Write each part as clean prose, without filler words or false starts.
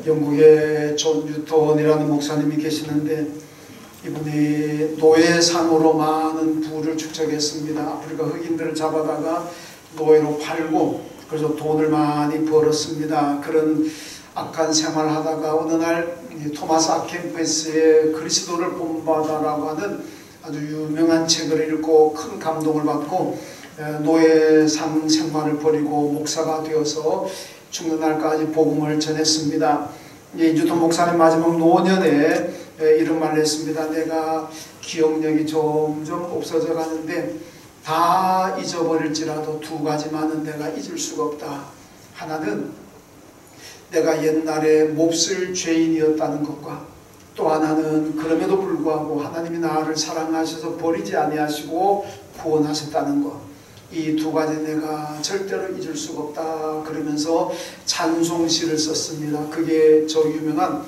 영국에 존 뉴턴이라는 목사님이 계시는데 이분이 노예상으로 많은 부를 축적했습니다. 아프리카 흑인들을 잡아다가 노예로 팔고 그래서 돈을 많이 벌었습니다. 그런 악한 생활을 하다가 어느 날 토마스 아켄페스의 그리스도를 본받아라고 하는 아주 유명한 책을 읽고 큰 감동을 받고 노예상 생활을 버리고 목사가 되어서 죽는 날까지 복음을 전했습니다. 뉴턴 목사님 마지막 노년에 이런 말을 했습니다. 내가 기억력이 점점 없어져 가는데 다 잊어버릴지라도 두 가지만은 내가 잊을 수가 없다. 하나는 내가 옛날에 몹쓸 죄인이었다는 것과 또 하나는 그럼에도 불구하고 하나님이 나를 사랑하셔서 버리지 아니하시고 구원하셨다는 것. 이 두 가지 내가 절대로 잊을 수가 없다. 그러면서 찬송시를 썼습니다. 그게 저 유명한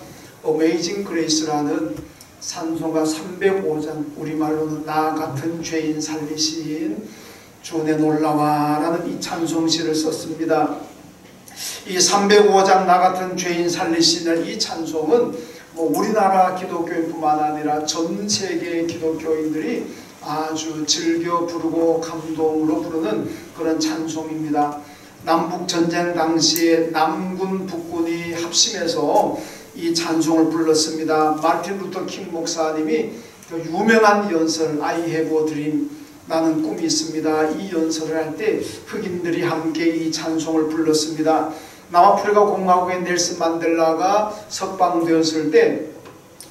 Amazing Grace라는 찬송가 305장, 우리말로는 나 같은 죄인 살리신 주 내 놀라와 라는 이 찬송시를 썼습니다. 이 305장 나 같은 죄인 살리시는 이 찬송은 우리나라 기독교인뿐만 아니라 전 세계 기독교인들이 아주 즐겨 부르고 감동으로 부르는 그런 찬송입니다. 남북전쟁 당시에 남군 북군이 합심해서 이 찬송을 불렀습니다. 마르틴 루터 킹 목사님이 그 유명한 연설 I have a dream, 나는 꿈이 있습니다. 이 연설을 할 때 흑인들이 함께 이 찬송을 불렀습니다. 남아프리카 공화국의 넬슨 만델라가 석방되었을 때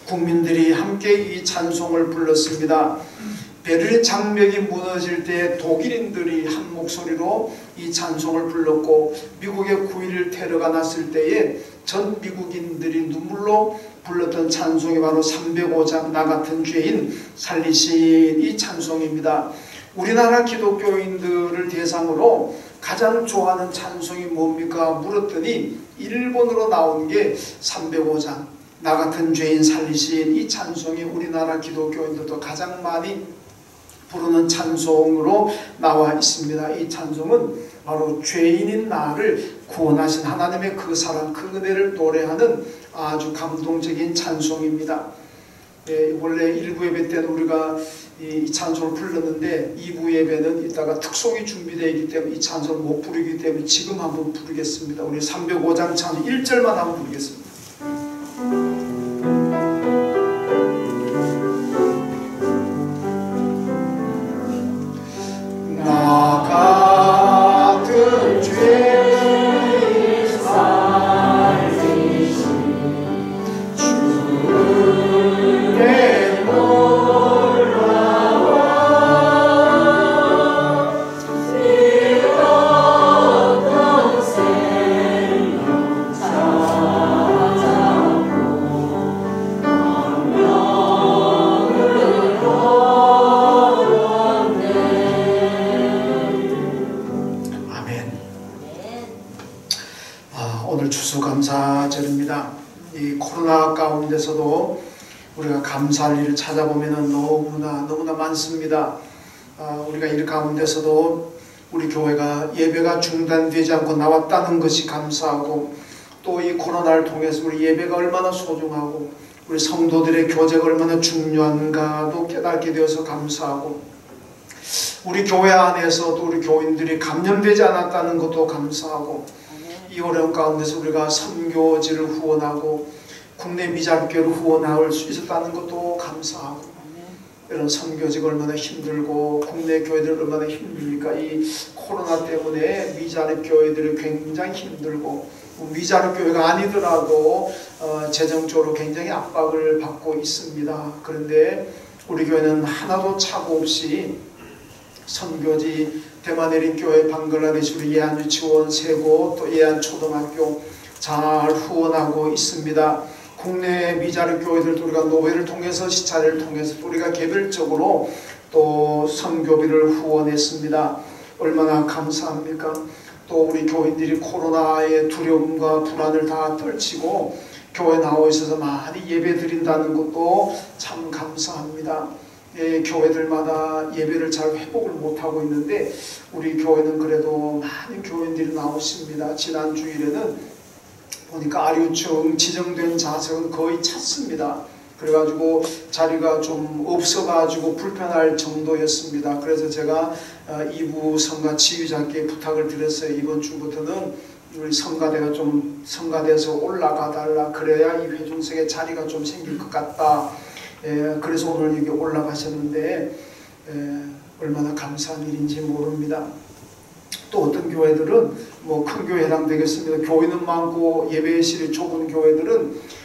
국민들이 함께 이 찬송을 불렀습니다. 베를린 장벽이 무너질 때 독일인들이 한 목소리로 이 찬송을 불렀고 미국의 9.11 테러가 났을 때에 전 미국인들이 눈물로 불렀던 찬송이 바로 305장 나 같은 죄인 살리신 이 찬송입니다. 우리나라 기독교인들을 대상으로 가장 좋아하는 찬송이 뭡니까? 물었더니 일본어로 나온 게 305장 나 같은 죄인 살리신 이 찬송이 우리나라 기독교인들도 가장 많이 부르는 찬송으로 나와 있습니다. 이 찬송은 바로 죄인인 나를 구원하신 하나님의 그 사랑, 그 은혜를 노래하는 아주 감동적인 찬송입니다. 원래 1부 예배 때는 우리가 이 찬송을 불렀는데 2부 예배는 이따가 특송이 준비되어 있기 때문에 이 찬송을 못 부르기 때문에 지금 한번 부르겠습니다. 우리 305장 찬송 1절만 한번 부르겠습니다. 나 같은 죄인 살리신 주 내 놀라와 잃었던 생명 찾아고 광명으로 얻네. 오늘 추수감사절입니다. 이 코로나 가운데서도 우리가 감사할 일을 찾아보면 너무나 많습니다. 우리가 이 가운데서도 우리 교회가 예배가 중단되지 않고 나왔다는 것이 감사하고 또 이 코로나를 통해서 우리 예배가 얼마나 소중하고 우리 성도들의 교제가 얼마나 중요한가도 깨닫게 되어서 감사하고 우리 교회 안에서도 우리 교인들이 감염되지 않았다는 것도 감사하고 이 어려운 가운데서 우리가 선교지를 후원하고 국내 미자립교회를 후원할 수 있었다는 것도 감사하고 이런 선교지가 얼마나 힘들고 국내 교회들 얼마나 힘듭니까? 이 코로나 때문에 미자립교회들이 굉장히 힘들고 미자립교회가 아니더라도 재정적으로 굉장히 압박을 받고 있습니다. 그런데 우리 교회는 하나도 착오 없이 선교지 대마내린교회, 방글라데시, 우리 예안유치원, 세고, 또 예안초등학교 잘 후원하고 있습니다. 국내 미자립교회들도 우리가 노회를 통해서 시차를 통해서 우리가 개별적으로 또 선교비를 후원했습니다. 얼마나 감사합니까? 또 우리 교인들이 코로나의 두려움과 불안을 다 떨치고 교회 나와 있어서 많이 예배 드린다는 것도 참 감사합니다. 교회들마다 예배를 잘 회복을 못하고 있는데 우리 교회는 그래도 많은 교인들이 나오십니다. 지난 주일에는 보니까 아류층 지정된 좌석은 거의 찼습니다. 그래가지고 자리가 좀 없어가지고 불편할 정도였습니다. 그래서 제가 2부 성가 지휘자께 부탁을 드렸어요. 이번 주부터는 우리 성가대가 좀 성가대에서 올라가 달라. 그래야 이 회중석에 자리가 좀 생길 것 같다. 그래서 오늘 여기 올라가셨는데 얼마나 감사한 일인지 모릅니다. 또 어떤 교회들은 뭐 큰 교회에 해당되겠습니다. 교회는 많고 예배실이 좁은 교회들은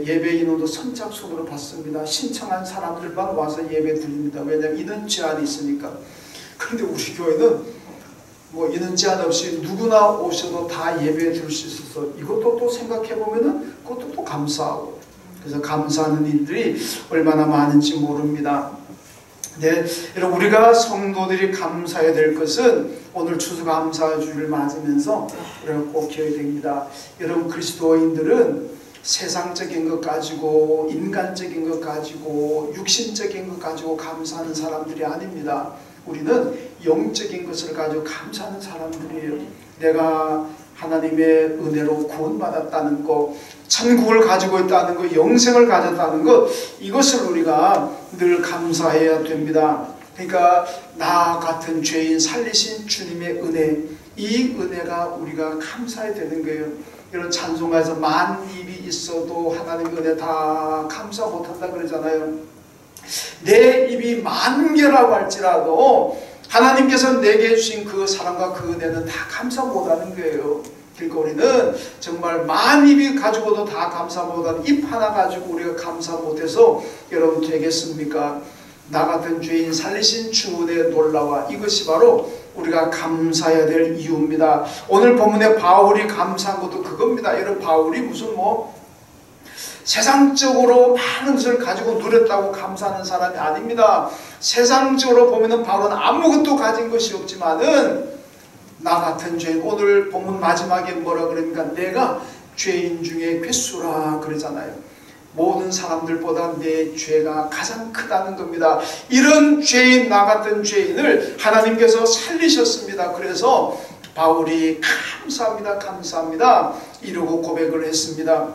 예배 인원도 선착순으로 받습니다. 신청한 사람들만 와서 예배 드립니다. 왜냐하면 인원 제한이 있으니까. 그런데 우리 교회는 뭐 인원 제한 없이 누구나 오셔도 다 예배 드릴 수 있어서 이것도 또 생각해 보면은 그것도 또 감사하고, 그래서 감사하는 일들이 얼마나 많은지 모릅니다. 네, 여러분, 우리가 성도들이 감사해야 될 것은 오늘 추수감사주를 맞으면서 우리가 꼭 기억해야 됩니다. 여러분, 그리스도인들은 세상적인 것 가지고, 인간적인 것 가지고, 육신적인 것 가지고 감사하는 사람들이 아닙니다. 우리는 영적인 것을 가지고 감사하는 사람들이에요. 내가 하나님의 은혜로 구원받았다는 것, 천국을 가지고 있다는 것, 영생을 가졌다는 것, 이것을 우리가 늘 감사해야 됩니다. 그러니까 나 같은 죄인 살리신 주님의 은혜, 이 은혜가 우리가 감사해야 되는 거예요. 이런 찬송가에서 만 입이 있어도 하나님의 은혜 다 감사 못한다 그러잖아요. 내 입이 만 개라고 할지라도 하나님께서 내게 주신 그 사랑과 그 은혜는 다 감사 못하는 거예요. 그러니까 우리는 정말 만 입이 가지고도 다 감사 못하는 입 하나 가지고 우리가 감사 못해서 여러분 되겠습니까? 나 같은 죄인 살리신 주 은혜의 놀라와, 이것이 바로 우리가 감사해야 될 이유입니다. 오늘 본문에 바울이 감사한 것도 그겁니다. 여러분, 바울이 무슨 뭐 세상적으로 많은 것을 가지고 누렸다고 감사하는 사람이 아닙니다. 세상적으로 보면은 바울은 아무것도 가진 것이 없지만은 나 같은 죄인, 오늘 본문 마지막에 뭐라 그러니까 내가 죄인 중에 괴수라 그러잖아요. 모든 사람들보다 내 죄가 가장 크다는 겁니다. 이런 죄인, 나 같은 죄인을 하나님께서 살리셨습니다. 그래서 바울이 감사합니다, 감사합니다 이러고 고백을 했습니다.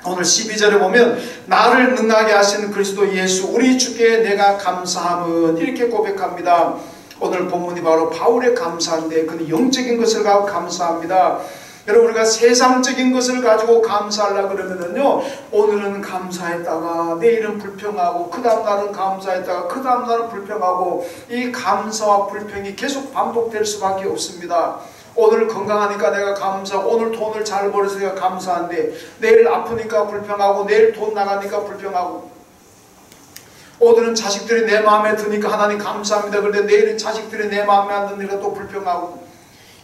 오늘 12절에 보면 나를 능하게 하신 그리스도 예수 우리 주께 내가 감사함은, 이렇게 고백합니다. 오늘 본문이 바로 바울의 감사인데 그는 영적인 것을 가지고 감사합니다. 여러분, 우리가 세상적인 것을 가지고 감사하려고 그러면은요, 오늘은 감사했다가 내일은 불평하고, 그 다음 날은 감사했다가 그 다음 날은 불평하고, 이 감사와 불평이 계속 반복될 수밖에 없습니다. 오늘 건강하니까 내가 감사하고, 오늘 돈을 잘 벌어서 내가 감사한데 내일 아프니까 불평하고, 내일 돈 나가니까 불평하고, 오늘은 자식들이 내 마음에 드니까 하나님 감사합니다. 그런데 내일은 자식들이 내 마음에 안 드니까 또 불평하고.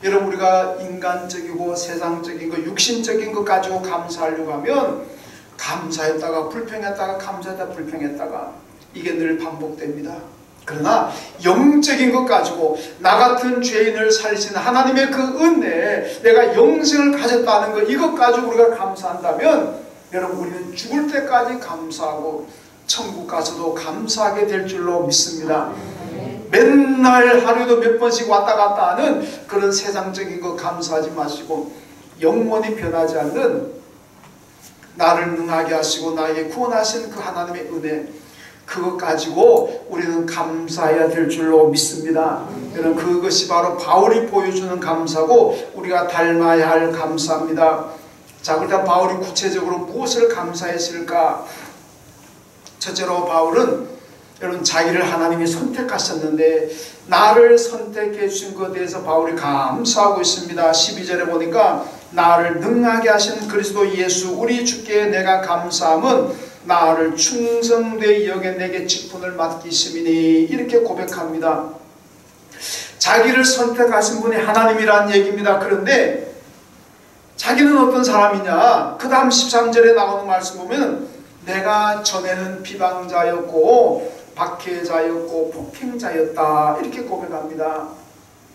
여러분, 우리가 인간적이고 세상적인 것, 육신적인 것 가지고 감사하려고 하면 감사했다가 불평했다가 감사했다가 불평했다가 이게 늘 반복됩니다. 그러나 영적인 것 가지고 나 같은 죄인을 살리신 하나님의 그 은혜, 내가 영생을 가졌다는 것, 이것 가지고 우리가 감사한다면 여러분, 우리는 죽을 때까지 감사하고 천국 가서도 감사하게 될 줄로 믿습니다. 맨날 하루에도 몇 번씩 왔다 갔다 하는 그런 세상적인 거 감사하지 마시고, 영원히 변하지 않는 나를 능하게 하시고 나에게 구원하신 그 하나님의 은혜, 그것 가지고 우리는 감사해야 될 줄로 믿습니다. 여러분, 그것이 바로 바울이 보여주는 감사고 우리가 닮아야 할 감사입니다. 자, 그렇다면 바울이 구체적으로 무엇을 감사했을까? 첫째로 바울은 여러분, 자기를 하나님이 선택하셨는데 나를 선택해 주신 것에 대해서 바울이 감사하고 있습니다. 12절에 보니까 나를 능하게 하신 그리스도 예수 우리 주께 내가 감사함은 나를 충성되이 여겨 내게 직분을 맡기심이니, 이렇게 고백합니다. 자기를 선택하신 분이 하나님이라는 얘기입니다. 그런데 자기는 어떤 사람이냐? 그 다음 13절에 나오는 말씀 보면 내가 전에는 비방자였고 박해자였고 폭행자였다, 이렇게 고백합니다.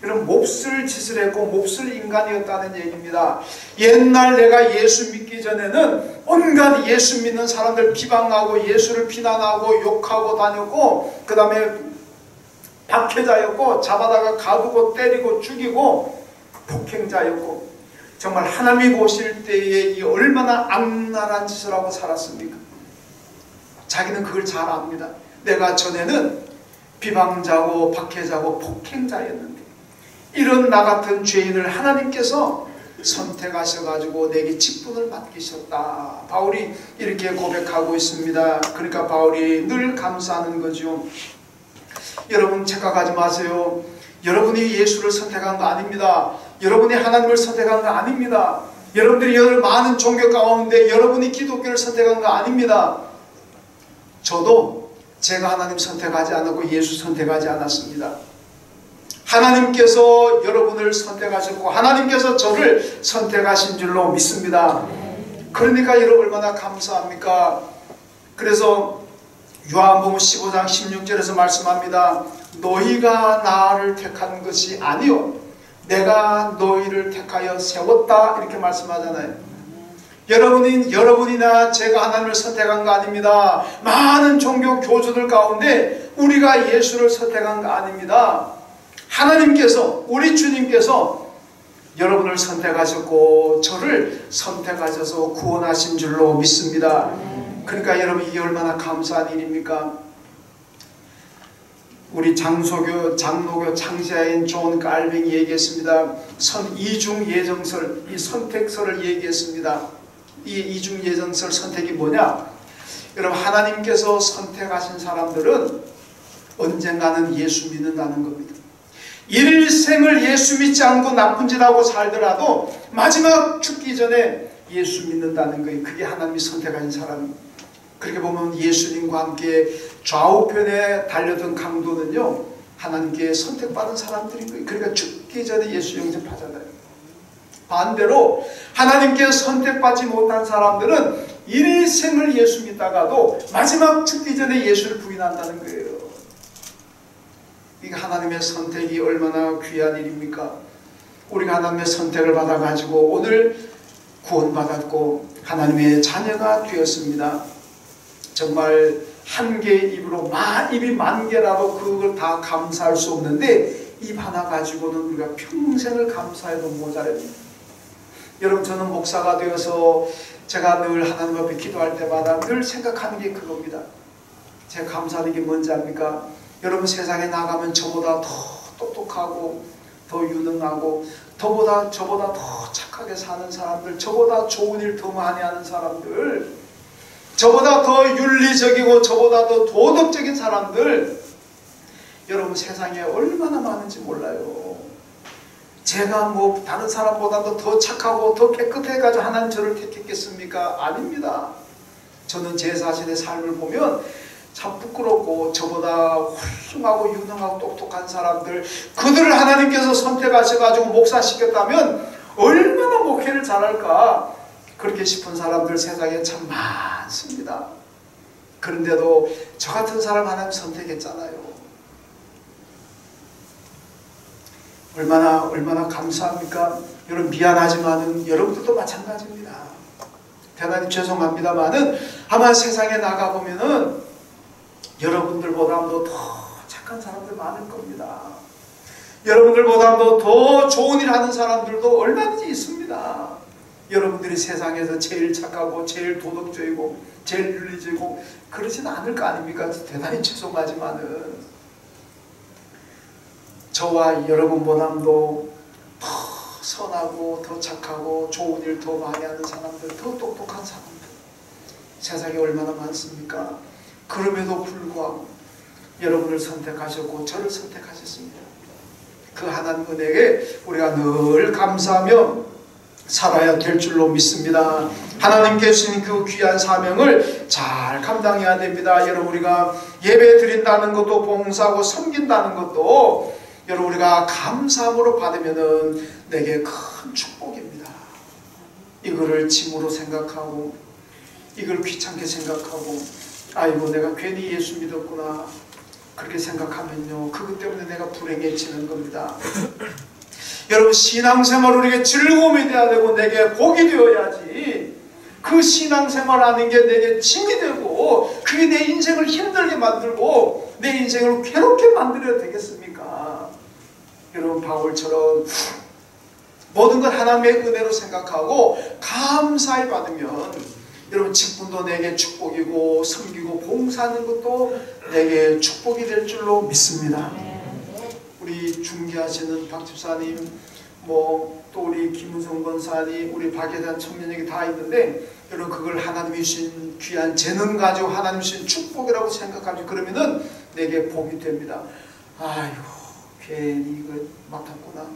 이런 몹쓸 짓을 했고 몹쓸 인간이었다는 얘기입니다. 옛날 내가 예수 믿기 전에는 온갖 예수 믿는 사람들 비방하고 예수를 비난하고 욕하고 다녔고, 그 다음에 박해자였고 잡아다가 가두고 때리고 죽이고 폭행자였고, 정말 하나님이 보실 때에 이 얼마나 악랄한 짓을 하고 살았습니까? 자기는 그걸 잘 압니다. 내가 전에는 비방자고 박해자고 폭행자였는데 이런 나 같은 죄인을 하나님께서 선택하셔가지고 내게 직분을 맡기셨다. 바울이 이렇게 고백하고 있습니다. 그러니까 바울이 늘 감사하는 거죠. 여러분 착각하지 마세요. 여러분이 예수를 선택한 거 아닙니다. 여러분이 하나님을 선택한 거 아닙니다. 여러분들이 여러 많은 종교 가운데 여러분이 기독교를 선택한 거 아닙니다. 저도 제가 하나님 선택하지 않았고 예수 선택하지 않았습니다. 하나님께서 여러분을 선택하셨고 하나님께서 저를 선택하신 줄로 믿습니다. 그러니까 여러분 얼마나 감사합니까? 그래서 요한복음 15장 16절에서 말씀합니다. 너희가 나를 택한 것이 아니요 내가 너희를 택하여 세웠다 이렇게 말씀하잖아요. 여러분이나 제가 하나님을 선택한 거 아닙니다. 많은 종교 교주들 가운데 우리가 예수를 선택한 거 아닙니다. 하나님께서 우리 주님께서 여러분을 선택하셨고 저를 선택하셔서 구원하신 줄로 믿습니다. 그러니까 여러분 이게 얼마나 감사한 일입니까? 우리 장로교 창시자인 존 칼빈이 얘기했습니다. 이중 예정설, 이 선택설을 얘기했습니다. 이 이중 예정설 선택이 뭐냐? 여러분 하나님께서 선택하신 사람들은 언젠가는 예수 믿는다는 겁니다. 일생을 예수 믿지 않고 나쁜 짓 하고 살더라도 마지막 죽기 전에 예수 믿는다는 거예요. 그게 하나님이 선택하신 사람입니다. 그렇게 보면 예수님과 함께 좌우편에 달려든 강도는요 하나님께 선택받은 사람들인 거예요. 그러니까 죽기 전에 예수 영접하잖아요. 반대로 하나님께 선택받지 못한 사람들은 일생을 예수 믿다가도 마지막 죽기 전에 예수를 부인한다는 거예요. 이게 하나님의 선택이 얼마나 귀한 일입니까? 우리가 하나님의 선택을 받아가지고 오늘 구원받았고 하나님의 자녀가 되었습니다. 정말 한 개의 입으로 입이 만 개라도 그걸 다 감사할 수 없는데 입 하나 가지고는 우리가 평생을 감사해도 모자랍니다. 여러분 저는 목사가 되어서 제가 늘 하나님 앞에 기도할 때마다 늘 생각하는 게 그겁니다. 제가 감사하는 게 뭔지 압니까? 여러분 세상에 나가면 저보다 더 똑똑하고 더 유능하고 저보다 더 착하게 사는 사람들, 저보다 좋은 일 더 많이 하는 사람들, 저보다 더 윤리적이고 저보다 더 도덕적인 사람들, 여러분 세상에 얼마나 많은지 몰라요. 제가 뭐 다른 사람보다도 더 착하고 더 깨끗해가지고 하나님 저를 택했겠습니까? 아닙니다. 저는 제 자신의 삶을 보면 참 부끄럽고 저보다 훌륭하고 유능하고 똑똑한 사람들, 그들을 하나님께서 선택하셔가지고 목사시켰다면 얼마나 목회를 잘할까 그렇게 싶은 사람들 세상에 참 많습니다. 그런데도 저 같은 사람 하나님 선택했잖아요. 얼마나 감사합니까? 여러분 미안하지만은 여러분들도 마찬가지입니다. 대단히 죄송합니다만은 아마 세상에 나가보면은 여러분들보다도 더 착한 사람들 많을 겁니다. 여러분들보다도 더 좋은 일 하는 사람들도 얼마든지 있습니다. 여러분들이 세상에서 제일 착하고 제일 도덕적이고 제일 윤리적이고 그러진 않을 거 아닙니까? 대단히 죄송하지만은 저와 여러분보다도 더 선하고 더 착하고 좋은 일 더 많이 하는 사람들, 더 똑똑한 사람들 세상에 얼마나 많습니까? 그럼에도 불구하고 여러분을 선택하셨고 저를 선택하셨습니다. 그 하나님 은혜에 우리가 늘 감사하며 살아야 될 줄로 믿습니다. 하나님께 주신 그 귀한 사명을 잘 감당해야 됩니다. 여러분 우리가 예배 드린다는 것도 봉사하고 섬긴다는 것도 여러분 우리가 감사함으로 받으면은 내게 큰 축복입니다. 이거를 짐으로 생각하고 이걸 귀찮게 생각하고 아이고 내가 괜히 예수 믿었구나 그렇게 생각하면요 그것 때문에 내가 불행해지는 겁니다. 여러분 신앙생활 우리에게 즐거움이 되어야 되고 내게 복이 되어야지 그 신앙생활하는 게 내게 짐이 되고 그게 내 인생을 힘들게 만들고 내 인생을 괴롭게 만들어야 되겠습니까? 여러분 바울처럼 모든 걸 하나님의 은혜로 생각하고 감사히 받으면 여러분 직분도 내게 축복이고 섬기고 봉사하는 것도 내게 축복이 될 줄로 믿습니다. 우리 중계하시는 박 집사님, 또 우리 김우성 권사님, 우리 박예단 청년에게 다 있는데 여러분 그걸 하나님이 주신 귀한 재능 가지고 하나님이 주신 축복이라고 생각하죠. 그러면은 내게 복이 됩니다. 아이고 괜히 이거 맡았구나.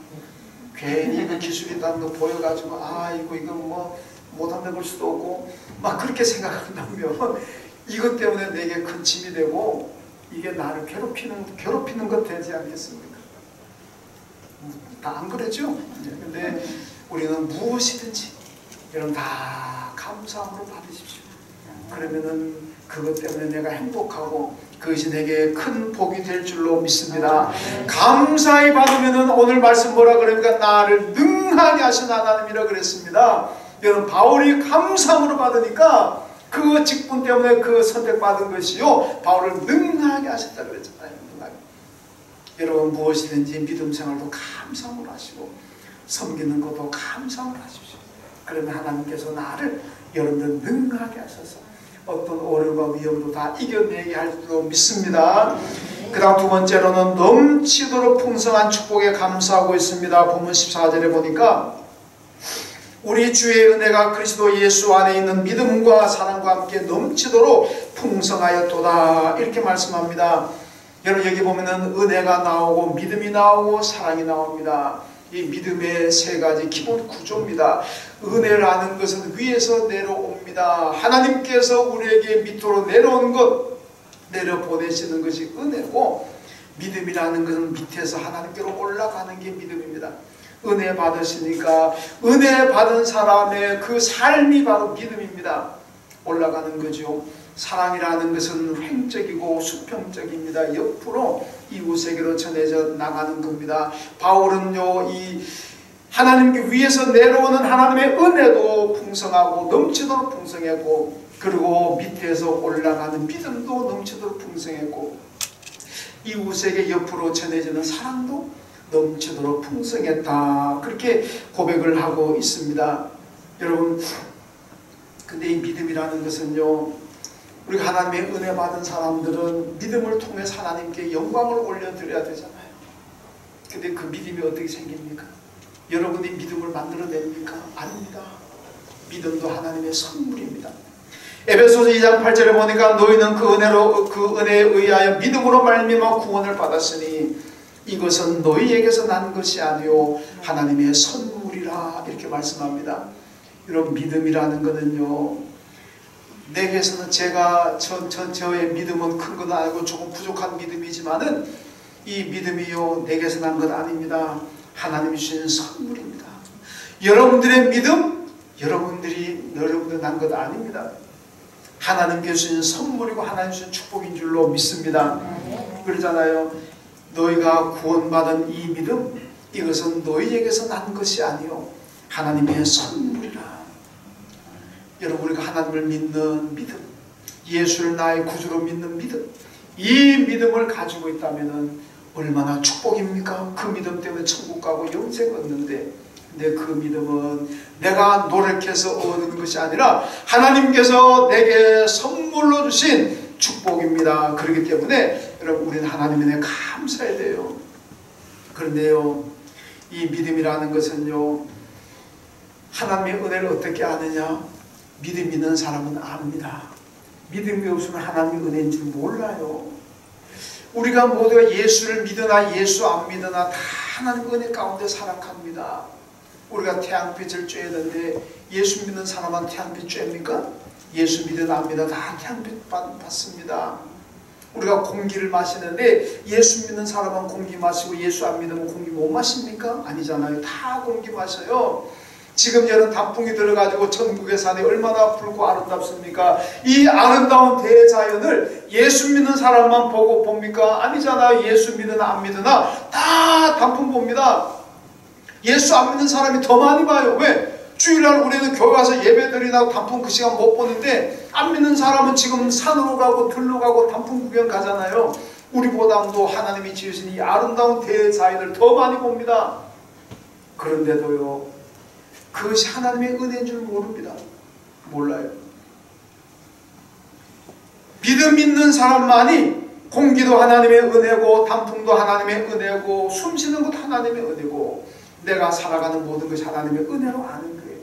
괜히 그 기술이 있다는 거 보여가지고 아이고 이거 뭐 못한다 볼 수도 없고 막 그렇게 생각한다면 이것 때문에 내게 큰 짐이 되고 이게 나를 괴롭히는 것 되지 않겠습니까? 다 안 그러죠? 근데 우리는 무엇이든지 여러분 다 감사함으로 받으십시오. 그러면은 그것 때문에 내가 행복하고 그것이 내게 큰 복이 될 줄로 믿습니다. 감사히 받으면은 오늘 말씀 뭐라 그러니까 나를 능하게 하신 하나님이라 그랬습니다. 여러분 바울이 감사함으로 받으니까 그 직분 때문에 그 선택받은 것이요 바울을 능하게 하셨다 그랬잖아요. 능하게. 여러분 무엇이든지 믿음 생활도 감사함으로 하시고 섬기는 것도 감사함으로 하십시오. 그러면 하나님께서 나를 여러분들 능하게 하셔서 어떤 어려움과 위험도 다 이겨내게 할 줄로 믿습니다. 그 다음 두 번째로는 넘치도록 풍성한 축복에 감사하고 있습니다. 본문 14절에 보니까 우리 주의 은혜가 그리스도 예수 안에 있는 믿음과 사랑과 함께 넘치도록 풍성하였도다 이렇게 말씀합니다. 여러분 여기 보면은 은혜가 나오고 믿음이 나오고 사랑이 나옵니다. 이 믿음의 세 가지 기본 구조입니다. 은혜라는 것은 위에서 내려옵니다. 하나님께서 우리에게 밑으로 내려오는 것, 내려보내시는 것이 은혜고, 믿음이라는 것은 밑에서 하나님께로 올라가는 게 믿음입니다. 은혜 받으시니까 은혜 받은 사람의 그 삶이 바로 믿음입니다. 올라가는 거죠. 사랑이라는 것은 횡적이고 수평적입니다. 옆으로 이웃에게로 전해져 나가는 겁니다. 바울은요 이 하나님께 위에서 내려오는 하나님의 은혜도 풍성하고 넘치도록 풍성했고, 그리고 밑에서 올라가는 믿음도 넘치도록 풍성했고, 이웃에게 옆으로 전해지는 사랑도 넘치도록 풍성했다 그렇게 고백을 하고 있습니다. 여러분 근데 이 믿음이라는 것은요 우리가 하나님의 은혜 받은 사람들은 믿음을 통해서 하나님께 영광을 올려드려야 되잖아요. 근데 그 믿음이 어떻게 생깁니까? 여러분이 믿음을 만들어냅니까? 아닙니다. 믿음도 하나님의 선물입니다. 에베소서 2장 8절에 보니까 너희는 그 은혜에 의하여 믿음으로 말미암아 구원을 받았으니 이것은 너희에게서 난 것이 아니요 하나님의 선물이라 이렇게 말씀합니다. 여러분 믿음이라는 것은요 내게서는 저의 믿음은 큰 건 아니고 조금 부족한 믿음이지만은 이 믿음이요 내게서 난 것 아닙니다. 하나님이 주신 선물입니다. 여러분들의 믿음 여러분들 난 것 아닙니다. 하나님께 주신 선물이고 하나님 주신 축복인 줄로 믿습니다. 그러잖아요. 너희가 구원받은 이 믿음 이것은 너희에게서 난 것이 아니요 하나님의 선물이라. 여러분 우리가 하나님을 믿는 믿음, 예수를 나의 구주로 믿는 믿음, 이 믿음을 가지고 있다면 얼마나 축복입니까? 그 믿음 때문에 천국 가고 영생 얻는데, 근데 그 믿음은 내가 노력해서 얻는 것이 아니라 하나님께서 내게 선물로 주신 축복입니다. 그렇기 때문에 여러분 우리는 하나님에 감사해야 돼요. 그런데요 이 믿음이라는 것은요 하나님의 은혜를 어떻게 아느냐? 믿음 있는 사람은 압니다. 믿음이 없으면 하나님의 은혜인 줄 몰라요. 우리가 모두가 예수를 믿으나 예수 안 믿으나 다 하나님의 은혜 가운데 살아갑니다. 우리가 태양빛을 쬐는데 예수 믿는 사람은 태양빛 쬐입니까? 예수 믿으나 안 믿으나 다 태양빛 받습니다. 우리가 공기를 마시는데 예수 믿는 사람은 공기 마시고 예수 안 믿으면 공기 못 마십니까? 아니잖아요. 다 공기 마셔요. 지금 여름 단풍이 들어가지고 천국의 산이 얼마나 붉고 아름답습니까? 이 아름다운 대자연을 예수 믿는 사람만 보고 봅니까? 아니잖아요. 예수 믿으나 안 믿으나 다 단풍 봅니다. 예수 안 믿는 사람이 더 많이 봐요. 왜? 주일날 우리는 교회 와서 예배드리나 단풍 그 시간 못 보는데 안 믿는 사람은 지금 산으로 가고 들로 가고 단풍 구경 가잖아요. 우리보다도 하나님이 지으신 이 아름다운 대자연을 더 많이 봅니다. 그런데도요 그것이 하나님의 은혜인 줄 모릅니다. 몰라요. 믿음 있는 사람만이 공기도 하나님의 은혜고 단풍도 하나님의 은혜고 숨쉬는 것도 하나님의 은혜고 내가 살아가는 모든 것이 하나님의 은혜로 아는 거예요.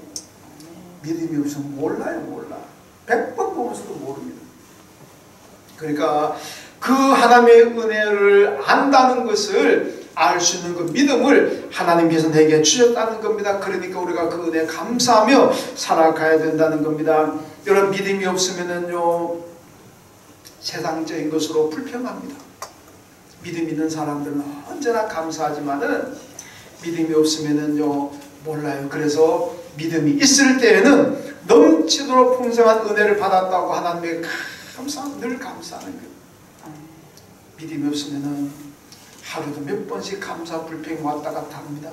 믿음이 없으면 몰라요. 몰라. 100번 보면서도 모릅니다. 그러니까 그 하나님의 은혜를 안다는 것을 알 수 있는 그 믿음을 하나님께서 내게 주셨다는 겁니다. 그러니까 우리가 그 은혜에 감사하며 살아가야 된다는 겁니다. 여러분, 믿음이 없으면은요 세상적인 것으로 불평합니다. 믿음 있는 사람들은 언제나 감사하지만은 믿음이 없으면은요 몰라요. 그래서 믿음이 있을 때에는 넘치도록 풍성한 은혜를 받았다고 하나님께 늘 감사하는 거예요. 믿음이 없으면은 하루도 몇 번씩 감사 불평이 왔다 갔다 합니다.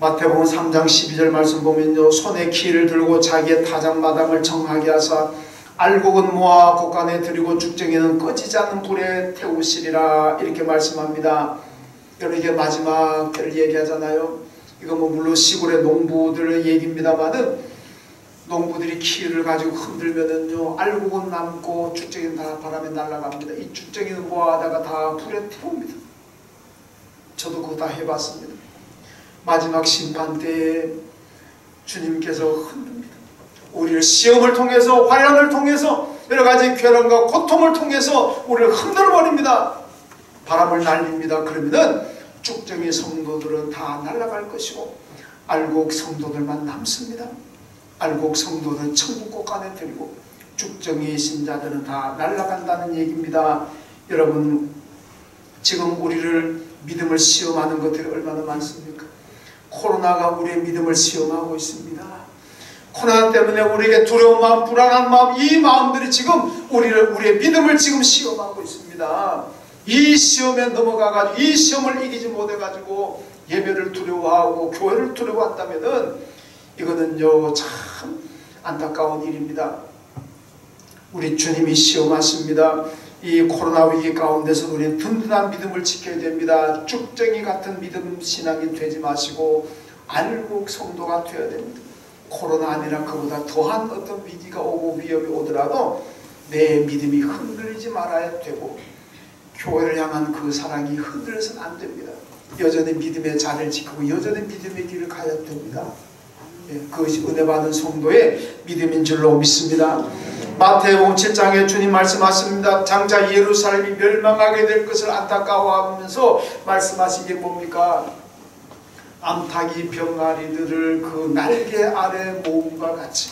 마태복음 3장 12절 말씀 보면요, 손에 키를 들고 자기의 타작마당을 정하게 하사 알곡은 모아 곡간에 들이고 죽정이는 꺼지지 않는 불에 태우시리라, 이렇게 말씀합니다. 여러분, 이게 마지막 때를 얘기하잖아요. 이거 뭐 물론 시골의 농부들의 얘기입니다만은 농부들이 키를 가지고 흔들면은요 알곡은 남고 죽정이는 다 바람에 날아갑니다. 이 죽정이는 모아다가 다 불에 태웁니다. 저도 그거 다 해봤습니다. 마지막 심판 때에 주님께서 흔듭니다. 우리를 시험을 통해서, 환난을 통해서, 여러 가지 괴로움과 고통을 통해서 우리를 흔들어버립니다. 바람을 날립니다. 그러면은 죽정이 성도들은 다 날아갈 것이고 알곡 성도들만 남습니다. 알곡 성도들은 천국 곳간에 들이고 죽정이 신자들은 다 날아간다는 얘기입니다. 여러분, 지금 우리를 믿음을 시험하는 것들이 얼마나 많습니까? 코로나가 우리의 믿음을 시험하고 있습니다. 코로나 때문에 우리에게 두려운 마음, 불안한 마음, 이 마음들이 지금 우리의 믿음을 지금 시험하고 있습니다. 이 시험에 넘어가가지고 이 시험을 이기지 못해가지고 예배를 두려워하고 교회를 두려워한다면은 이거는요 참 안타까운 일입니다. 우리 주님이 시험하십니다. 이 코로나 위기 가운데서 우리는 든든한 믿음을 지켜야 됩니다. 쭉정이 같은 믿음 신앙이 되지 마시고 알곡 성도가 되어야 됩니다. 코로나 아니라 그보다 더한 어떤 위기가 오고 위협이 오더라도 내 믿음이 흔들리지 말아야 되고 교회를 향한 그 사랑이 흔들려서는 안 됩니다. 여전히 믿음의 자리를 지키고 여전히 믿음의 길을 가야 됩니다. 그것이 은혜 받은 성도의 믿음인 줄로 믿습니다. 마태복음 7장에 주님 말씀하십니다. 장차 예루살렘이 멸망하게 될 것을 안타까워하면서 말씀하신 게 뭡니까? 암탉이 병아리들을 그 날개 아래 모음과 같이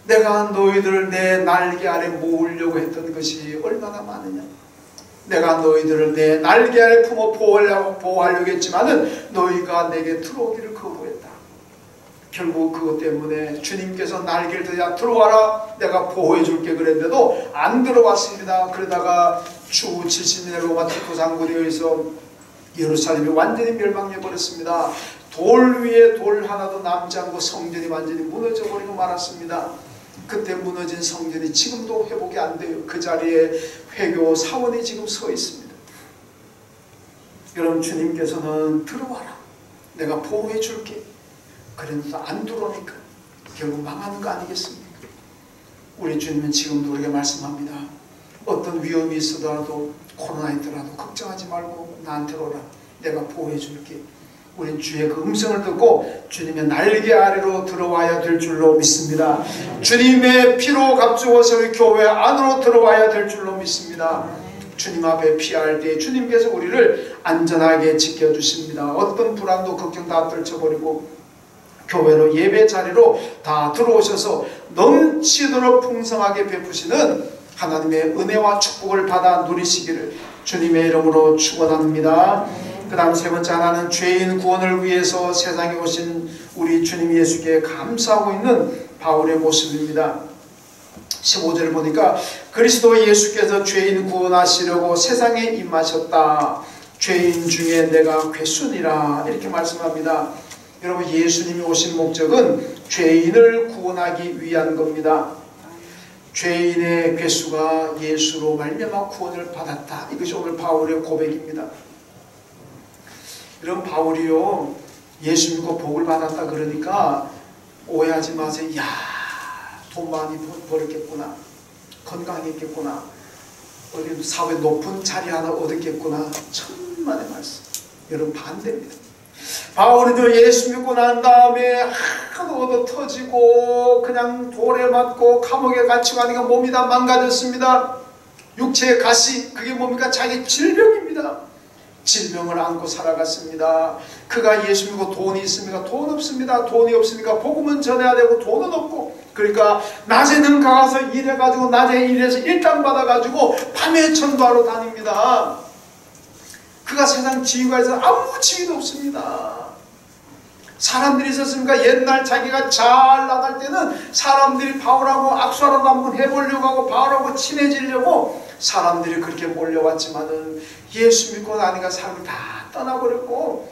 내가 너희들을 내 날개 아래 모으려고 했던 것이 얼마나 많으냐. 내가 너희들을 내 날개 아래 품어 보호하려고 했지만은 너희가 내게 들어오기를 거부했다. 결국 그것 때문에 주님께서 날개를 들자 들어와라, 내가 보호해 줄게 그랬는데도 안 들어왔습니다. 그러다가 추후 70년의 로마 티투 장군에 의해서 예루살렘이 완전히 멸망해 버렸습니다. 돌 위에 돌 하나도 남지 않고 성전이 완전히 무너져 버리고 말았습니다. 그때 무너진 성전이 지금도 회복이 안 돼요. 그 자리에 회교 사원이 지금 서 있습니다. 여러분, 주님께서는 들어와라, 내가 보호해 줄게 그랬는데 안 들어오니까 결국 망하는 거 아니겠습니까? 우리 주님은 지금도 우리에게 말씀합니다. 어떤 위험이 있어도 코로나 있더라도 걱정하지 말고 나한테 오라, 내가 보호해 줄게. 우린 주의 그 음성을 듣고 주님의 날개 아래로 들어와야 될 줄로 믿습니다. 주님의 피로 값주어서 우리 교회 안으로 들어와야 될 줄로 믿습니다. 주님 앞에 피할 때 주님께서 우리를 안전하게 지켜주십니다. 어떤 불안도 걱정 다 떨쳐버리고 교회로 예배 자리로 다 들어오셔서 넘치도록 풍성하게 베푸시는 하나님의 은혜와 축복을 받아 누리시기를 주님의 이름으로 축원합니다. 그 다음 세 번째 하나는 죄인 구원을 위해서 세상에 오신 우리 주님 예수께 감사하고 있는 바울의 모습입니다. 15절을 보니까 그리스도 예수께서 죄인 구원하시려고 세상에 임하셨다. 죄인 중에 내가 괴순이라, 이렇게 말씀합니다. 여러분, 예수님이 오신 목적은 죄인을 구원하기 위한 겁니다. 죄인의 괴수가 예수로 말미암아 구원을 받았다. 이것이 오늘 바울의 고백입니다. 이런 바울이요, 예수 믿고 복을 받았다 그러니까 오해하지 마세요. 야, 돈 많이 벌었겠구나, 건강했겠구나, 어디 사회 높은 자리 하나 얻었겠구나. 천만의 말씀. 여러분 반대입니다. 바울은요 예수 믿고 난 다음에 하도 얻어 터지고 그냥 돌에 맞고 감옥에 갇히고 하니까 몸이 다 망가졌습니다. 육체의 가시, 그게 뭡니까? 자기 질병입니다. 질병을 안고 살아갔습니다. 그가 예수 믿고 돈이 있습니까? 돈 없습니다. 돈이 없으니까 복음은 전해야 되고 돈은 없고, 그러니까 낮에는 가서 일해가지고 낮에 일해서 일당 받아가지고 밤에 전도하러 다닙니다. 그가 세상 지위가 있어서 아무 지위도 없습니다. 사람들이 있었습니까? 옛날 자기가 잘 나갈 때는 사람들이 바울하고 악수하러 한번 해보려고 하고 바울하고 친해지려고 사람들이 그렇게 몰려왔지만은 예수 믿고 나니까 사람을 다 떠나버렸고,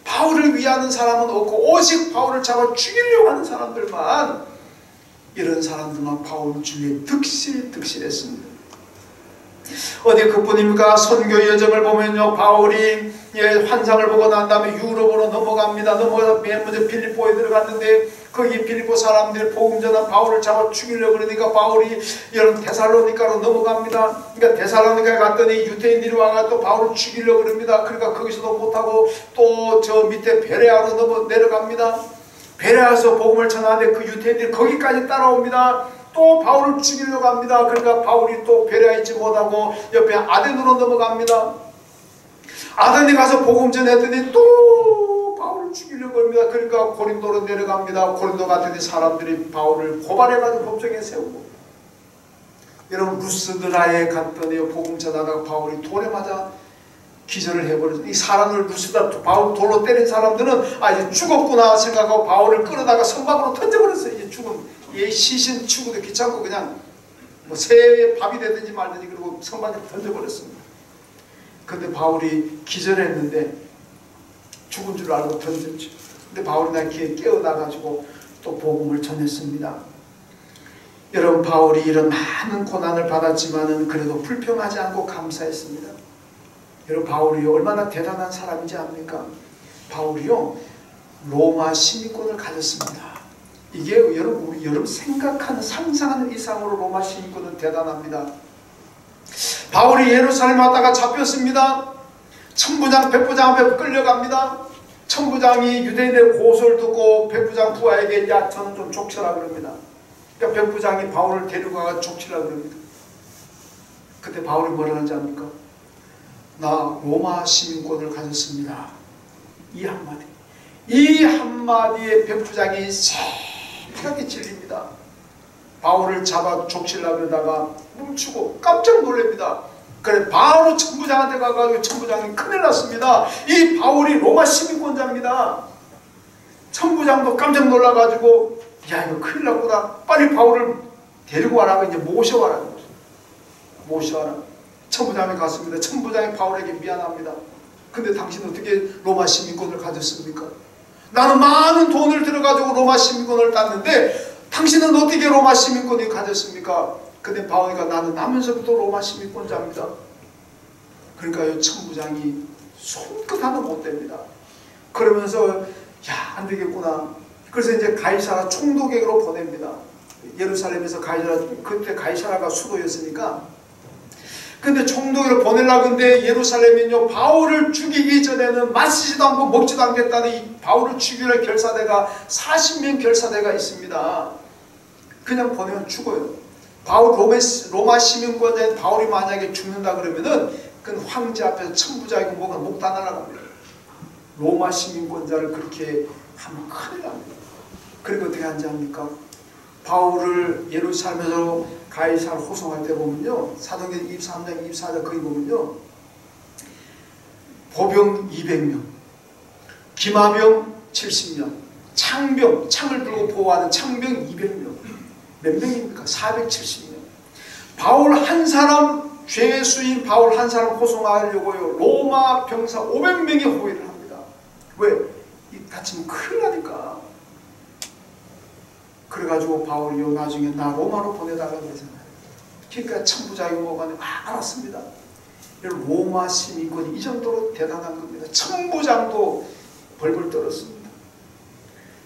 바울을 위하는 사람은 없고 오직 바울을 잡아 죽이려고 하는 사람들만, 이런 사람들만 바울 주위에 득실했습니다. 어디 그뿐입니까? 선교 여정을 보면요, 바울이 환상을 보고 난 다음에 유럽으로 넘어갑니다. 넘어가서 맨 먼저 빌립보에 들어갔는데 거기 빌립보 사람들이 복음 전한 바울을 잡아 죽이려고 그러니까 바울이 여러분 데살로니가로 넘어갑니다. 그러니까 데살로니가에 갔더니 유대인들이 와가 또 바울을 죽이려고 그럽니다. 그러니까 거기서도 못하고 또 저 밑에 베레아로 내려갑니다. 베레아에서 복음을 전하는데 그 유대인들이 거기까지 따라옵니다. 또 바울을 죽이려고 합니다. 그러니까 바울이 또 베레아에 있지 못하고 옆에 아덴으로 넘어갑니다. 아덴에 가서 복음 전했더니 또 바울을 죽이려고 합니다. 그러니까 고린도로 내려갑니다. 고린도 같은 사람들이 바울을 고발해가지고 법정에 세우고, 여러분 루스드라에 갔더니 복음 전하다가 바울이 돌에 맞아 기절을 해버렸어요. 이 사람을 루스드라 바울 돌로 때린 사람들은 아 이제 죽었구나 생각하고 바울을 끌어다가 선박으로 던져버렸어요. 이제 죽음, 얘 시신 죽어도 귀찮고 그냥 뭐 새에 밥이 되든지 말든지 그러고 선박에 던져버렸습니다. 근데 바울이 기절했는데 죽은 줄 알고 던졌죠. 근데 바울이 나기에 깨어나가지고 또 복음을 전했습니다. 여러분 바울이 이런 많은 고난을 받았지만은 그래도 불평하지 않고 감사했습니다. 여러분 바울이 얼마나 대단한 사람인지 압니까? 바울이요 로마 시민권을 가졌습니다. 이게 여러분 생각하는 상상하는 이상으로 로마 시민권은 대단합니다. 바울이 예루살렘 왔다가 잡혔습니다. 천부장 백부장 앞에 끌려갑니다. 천부장이 유대인의 고소를 듣고 백부장 부하에게 야 저는 좀 족치라 그럽니다. 그러니까 백부장이 바울을 데려가서 족치라 그럽니다. 그때 바울이 뭐라 하는지 압니까? 나 로마 시민권을 가졌습니다. 이 한마디. 이 한마디에 백부장이 새파랗게 질립니다. 바울을 잡아 족치려고 하다가 멈추고 깜짝 놀랍니다. 그래 바로 천부장한테 가가지고 천부장이 큰일 났습니다. 이 바울이 로마 시민권자입니다. 천부장도 깜짝 놀라가지고 야 이거 큰일 났구나. 빨리 바울을 데리고 와라. 이제 모셔와라. 천부장이 갔습니다. 천부장이 바울에게 미안합니다. 근데 당신 어떻게 로마 시민권을 가졌습니까? 나는 많은 돈을 들어가지고 로마 시민권을 땄는데 당신은 어떻게 로마 시민권을 가졌습니까? 근데 바울이가 나는 나면서부터 로마 시민권자입니다. 그러니까 천부장이 손끝 하나 못 댑니다. 그러면서 야 안 되겠구나. 그래서 이제 가이사라 총독에게로 보냅니다. 예루살렘에서 그때 가이사라가 수도였으니까. 근데 총독으로 보내려고 하는데 예루살렘은요 바울을 죽이기 전에는 마시지도 않고 먹지도 않겠다는 이 바울을 죽이려 결사대가 40명 결사대가 있습니다. 그냥 보내면 죽어요. 바울 로마 시민권자인 바울이 만약에 죽는다 그러면은 그건 황제 앞에서 천부장이고 뭐가 목단하려고 합니다. 로마 시민권자를 그렇게 하면 큰일 납니다. 그리고 어떻게 하는지 압니까? 바울을 예루살렘에서 가이사를 호송할 때 보면요 사도행전 23장 24장 거기 보면요 보병 200명, 기마병 70명, 창병, 창을 들고 보호하는 창병 200명. 몇 명입니까? 470명. 바울 한 사람, 죄수인 바울 한 사람 호송하려고요 로마 병사 500명이 호위를 합니다. 왜? 이 다치면 큰일 나니까. 그래가지고 바울이요 나중에 나 로마로 보내달라고 그러잖아요. 그러니까 천부장이 뭐가 알았습니다. 로마 시민권이 이 정도로 대단한 겁니다. 천부장도 벌벌 떨었습니다.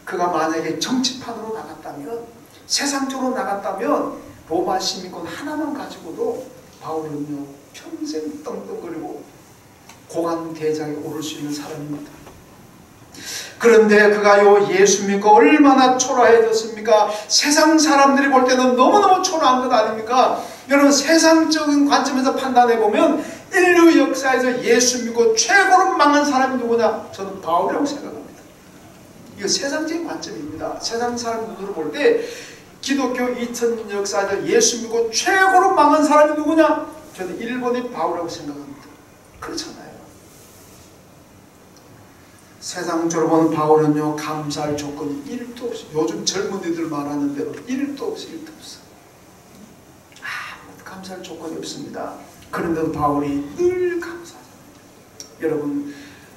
그가 만약에 정치판으로 나갔다면, 세상적으로 나갔다면 로마 시민권 하나만 가지고도 바울은요 평생 떵떵거리고 고관 대장에 오를 수 있는 사람입니다. 그런데 그가요 예수 믿고 얼마나 초라해졌습니까? 세상 사람들이 볼 때는 너무너무 초라한 것 아닙니까? 여러분, 세상적인 관점에서 판단해 보면 인류 역사에서 예수 믿고 최고로 망한 사람이 누구냐? 저는 바울이라고 생각합니다. 이거 세상적인 관점입니다. 세상 사람 눈으로 볼 때 기독교 2000년 역사에서 예수 믿고 최고로 망한 사람이 누구냐? 저는 일본의 바울이라고 생각합니다. 그렇잖아요. 세상적으로 보는 바울은요 감사할 조건이 1도 없이, 요즘 젊은이들 말하는 대로 1도 없이 1도 없어. 아무것도 감사할 조건이 없습니다. 그런데도 바울이 늘 감사하잖아요. 여러분,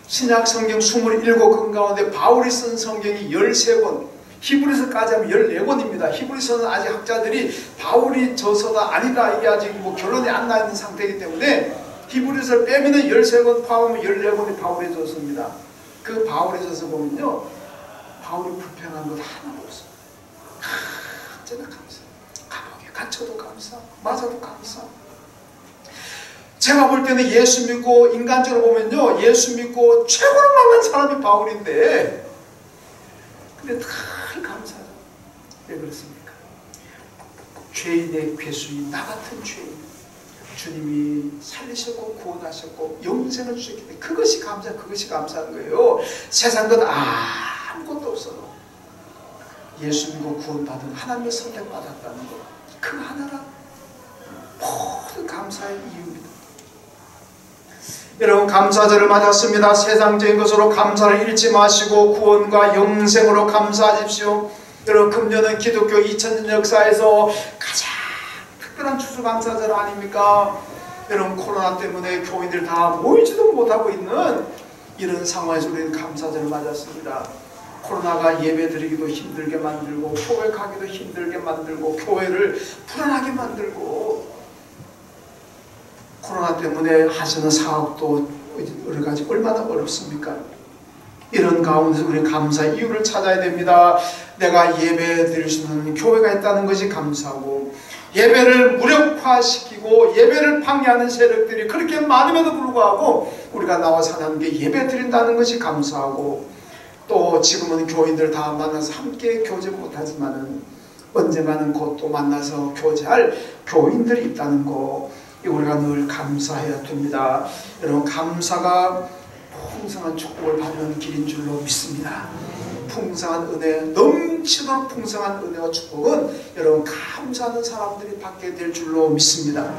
신약 성경 27권 가운데 바울이 쓴 성경이 13권, 히브리서까지 하면 14권입니다. 히브리서는 아직 학자들이 바울이 저서가 아니다, 이게 아직 결론이 안 나 있는 상태이기 때문에 히브리서를 빼면 13권 포함하면 14권이 바울의 저서입니다. 그 바울의 저서 보면요 바울이 불평한 것 하나도 없어요. 언제나 감사, 감옥에 갇혀도 감사, 맞아도 감사. 제가 볼 때는 예수 믿고, 인간적으로 보면요 예수 믿고 최고로 망한 사람이 바울인데, 근데 늘 감사하죠. 왜 그렇습니까? 죄인의 괴수인 나 같은 죄인, 주님이 살리셨고 구원하셨고 영생을 주셨기 때문에 그것이 감사한 거예요. 세상 것 아무것도 없어도 예수 믿고 구원받은 하나님의 선택받았다는 것, 그 하나가 모든 감사의 이유입니다. 여러분, 감사절을 맞았습니다. 세상적인 것으로 감사를 잃지 마시고 구원과 영생으로 감사하십시오. 여러분, 금년은 기독교 2000년 역사에서 가장 특별한 추수감사절 아닙니까? 여러분, 코로나 때문에 교인들 다 모이지도 못하고 있는 이런 상황에서 우리는 감사절을 맞았습니다. 코로나가 예배 드리기도 힘들게 만들고, 교회 가기도 힘들게 만들고, 교회를 불안하게 만들고, 코로나 때문에 하시는 사업도 여러 가지 얼마나 어렵습니까? 이런 가운데서 우리 감사의 이유를 찾아야 됩니다. 내가 예배 드릴 수 있는 교회가 있다는 것이 감사하고, 예배를 무력화시키고 예배를 방해하는 세력들이 그렇게 많음에도 불구하고 우리가 나와서 하나님께 예배 드린다는 것이 감사하고, 또 지금은 교인들 다 만나서 함께 교제 못하지만은 언젠가는 곧 또 만나서 교제할 교인들이 있다는 거, 우리가 늘 감사해야 됩니다. 여러분, 감사가 풍성한 축복을 받는 길인 줄로 믿습니다. 풍성한 은혜, 넘치도록 풍성한 은혜와 축복은 여러분 감사하는 사람들이 받게 될 줄로 믿습니다.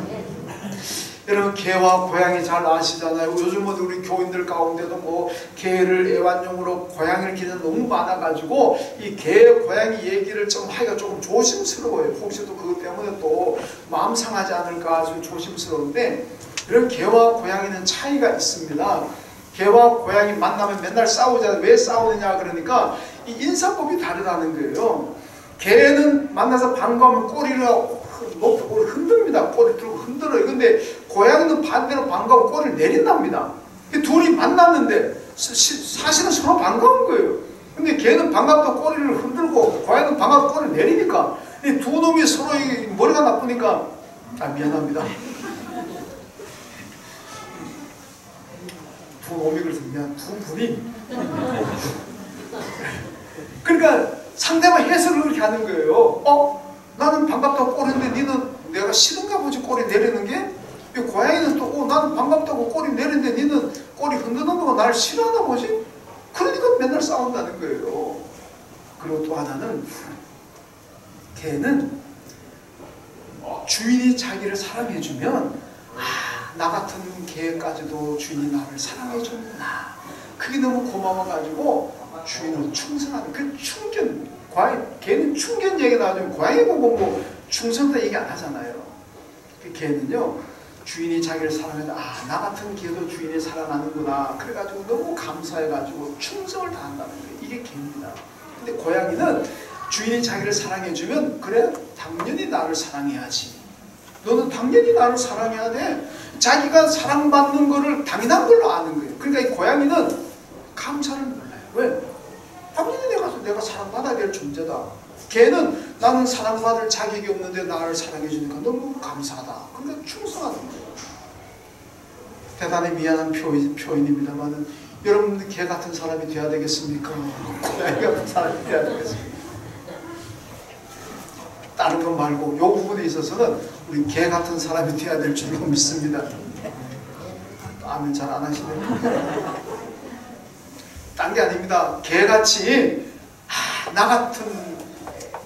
여러분, 개와 고양이 잘 아시잖아요. 요즘은 우리 교인들 가운데도 개를 애완용으로 고양이를 기르는 너무 많아가지고 이 개, 고양이 얘기를 좀 하기가 조금 조심스러워요. 혹시 또 그것 때문에 또 마음 상하지 않을까 아주 조심스러운데, 이런 개와 고양이는 차이가 있습니다. 개와 고양이 만나면 맨날 싸우잖아요. 왜 싸우느냐 그러니까 이 인사법이 다르다는 거예요. 개는 만나서 반가우면 꼬리를 높고 흔듭니다. 꼬리 들고 흔들어요. 근데 고양이는 반대로 반가우면 꼬리를 내린답니다. 둘이 만났는데 사실은 서로 반가운 거예요. 근데 개는 반갑다고 꼬리를 흔들고 고양이는 반갑다고 꼬리를 내리니까 이 두 놈이 서로 머리가 나쁘니까 미안합니다. 두 놈이 그래서 미안, 두 분이 그러니까 상대방 해석을 그렇게 하는 거예요. 나는 반갑다고 꼬리는데 니는 내가 싫은가 보지 꼬리 내리는 게? 이 고양이는 또 나는 반갑다고 꼬리 내리는데 니는 꼬리 흔드는 거가 나를 싫어하나 보지? 그러니까 맨날 싸운다는 거예요. 그리고 또 하나는, 개는 주인이 자기를 사랑해주면 나 같은 개까지도 주인이 나를 사랑해주는구나, 그게 너무 고마워가지고 주인을 충성하는 그 충견. 개는 충견 얘기 나오면 고양이 보고 충성도 얘기 안 하잖아요. 그 개는요 주인이 자기를 사랑해도 나 같은 개도 주인이 사랑하는구나, 그래가지고 너무 감사해가지고 충성을 다한다는 거예요. 이게 개입니다. 근데 고양이는 주인이 자기를 사랑해주면 그래 당연히 나를 사랑해야지, 너는 당연히 나를 사랑해야 돼, 자기가 사랑받는 거를 당연한 걸로 아는 거예요. 그러니까 이 고양이는 감사를 몰라요. 왜? 당연히 내가 사랑받아야 될 존재다. 걔는 나는 사랑받을 자격이 없는데 나를 사랑해 주니까 너무 감사하다. 그러니까 충성하는 거예요. 대단히 미안한 표현입니다만 여러분들 개 같은 사람이 돼야 되겠습니까? 고양이 같은 사람이 돼야 되겠습니까? 다른 것 말고 이 부분에 있어서는 우리 개 같은 사람이 돼야 될 줄로 믿습니다. 아멘 잘 안 하시네요. 딴 게 아닙니다. 개같이 나 같은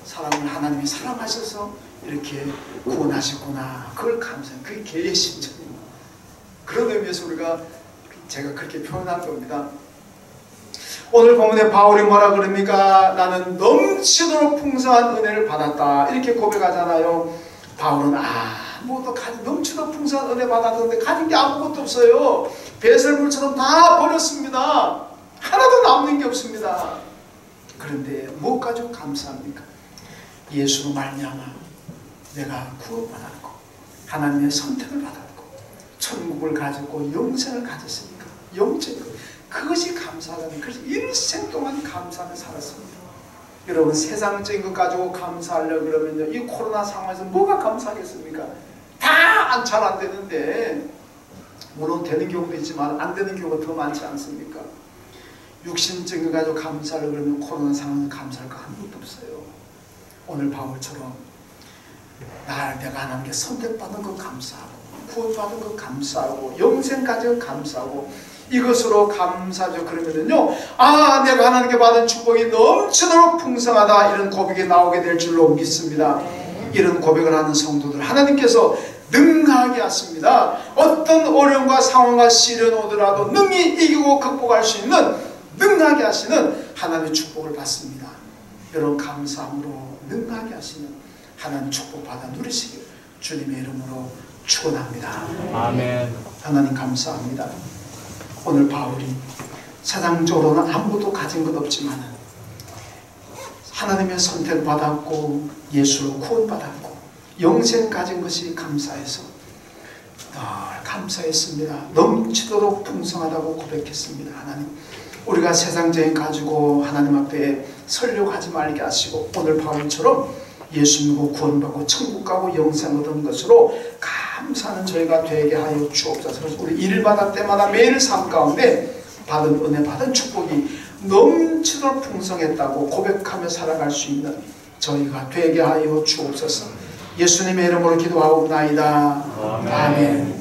사람을 하나님이 사랑하셔서 이렇게 구원하셨구나. 그걸 감사해요. 그게 개의 심정입니다. 그런 의미에서 제가 그렇게 표현한 겁니다. 오늘 본문에 바울이 뭐라 그럽니까? 나는 넘치도록 풍성한 은혜를 받았다. 이렇게 고백하잖아요. 바울은 넘치도록 풍성한 은혜 받았는데 가진 게 아무것도 없어요. 배설물처럼 다 버렸습니다. 하나도 남는 게 없습니다. 그런데 뭐 가지고 감사합니까? 예수로 말미암아 내가 구원받았고 하나님의 선택을 받았고 천국을 가졌고 영생을 가졌으니까 영적으로 그것이 감사하다는, 그래서 일생 동안 감사하며 살았습니다. 여러분 세상적인 것 가지고 감사하려고 그러면요, 이 코로나 상황에서 뭐가 감사하겠습니까? 다 잘 안 되는데, 물론 되는 경우도 있지만 안 되는 경우가 더 많지 않습니까? 육신적인 것 가지고 감사하려고 그러면 코로나 상황에서 감사할 거 아무것도 없어요. 오늘 바울처럼 내가 하나님께 선택받은 것 감사하고 구원받은 것 감사하고 영생까지 감사하고 이것으로 감사하죠. 그러면은요, 내가 하나님께 받은 축복이 넘치도록 풍성하다, 이런 고백이 나오게 될 줄로 믿습니다. 이런 고백을 하는 성도들 하나님께서 능하게 하십니다. 어떤 어려움과 상황과 시련 오더라도 능히 이기고 극복할 수 있는 능하게 하시는 하나님의 축복을 받습니다. 여러분 감사함으로 능하게 하시는 하나님 축복 받아 누리시길 주님의 이름으로 축원합니다. 아멘. 하나님 감사합니다. 오늘 바울이 세상적으로는 아무것도 가진 것 없지만 하나님의 선택을 받았고 예수로 구원받았고 영생 가진 것이 감사해서 늘 감사했습니다. 넘치도록 풍성하다고 고백했습니다. 하나님, 우리가 세상적인 가지고 하나님 앞에 설려고 하지 말게 하시고 오늘 바울처럼 예수 믿고 구원받고 천국 가고 영생 얻은 것으로 감사하는 저희가 되게 하여 주옵소서. 우리 일마다 때마다 매일 삶 가운데 받은 은혜, 받은 축복이 넘치도록 풍성했다고 고백하며 살아갈 수 있는 저희가 되게 하여 주옵소서. 예수님의 이름으로 기도하옵나이다. 아멘.